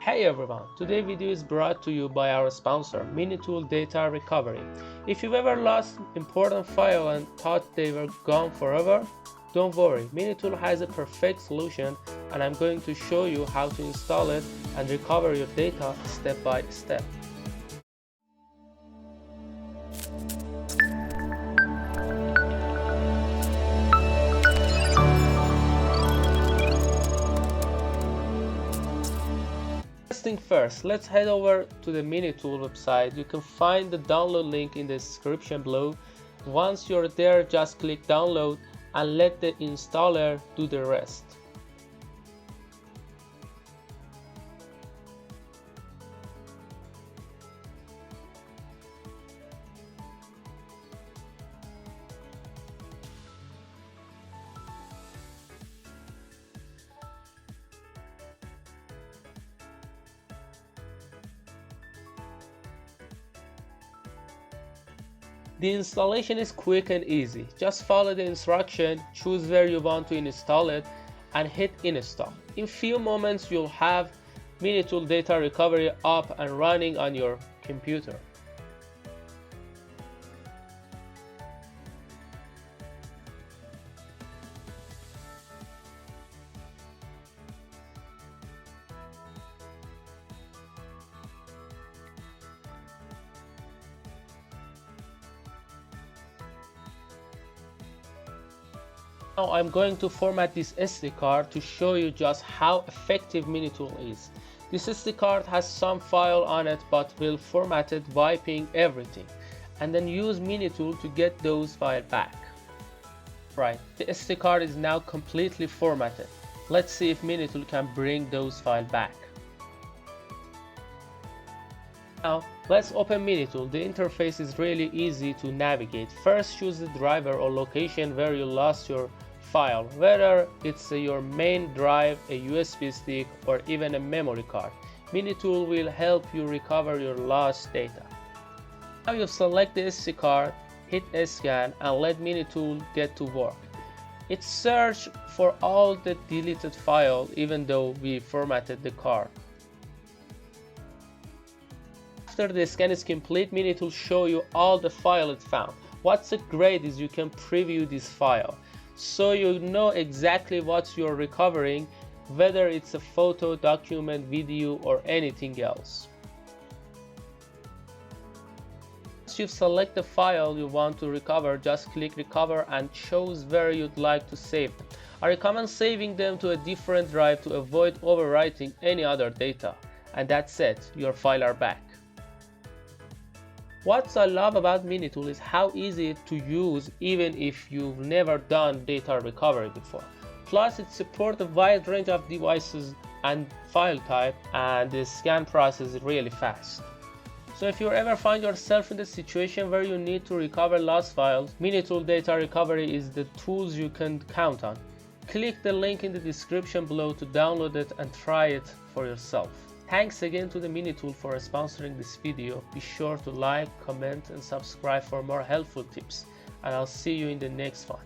Hey everyone, today's video is brought to you by our sponsor, minitool Data Recovery. If you've ever lost important file and thought they were gone forever, don't worry, minitool has a perfect solution and I'm going to show you how to install it and recover your data step by step. First thing first, let's head over to the minitool website. You can find the download link in the description below. Once you're there, just click download and let the installer do the rest. The installation is quick and easy. Just follow the instruction, choose where you want to install it, and hit install. In few moments you'll have minitool Data Recovery up and running on your computer. Now I'm going to format this SD card to show you just how effective minitool is. This SD card has some file on it but will format it, wiping everything, and then use minitool to get those files back. Right, the SD card is now completely formatted. Let's see if minitool can bring those files back. Now let's open minitool. The interface is really easy to navigate. First, choose the driver or location where you lost your file, whether it's your main drive, a USB stick, or even a memory card. Minitool will help you recover your lost data. Now you select the SD card, hit scan, and let minitool get to work. It searches for all the deleted files even though we formatted the card. After the scan is complete, minitool show you all the file it found. What's great is you can preview this file, so you know exactly what you're recovering, whether it's a photo, document, video, or anything else. Once you select the file you want to recover, just click recover and choose where you'd like to save them. I recommend saving them to a different drive to avoid overwriting any other data. And that's it, your files are back. What I love about minitool is how easy to use even if you've never done data recovery before. Plus it supports a wide range of devices and file type, and the scan process is really fast. So if you ever find yourself in the situation where you need to recover lost files, minitool Data Recovery is the tools you can count on. Click the link in the description below to download it and try it for yourself. Thanks again to the minitool for sponsoring this video. Be sure to like, comment, and subscribe for more helpful tips. And I'll see you in the next one.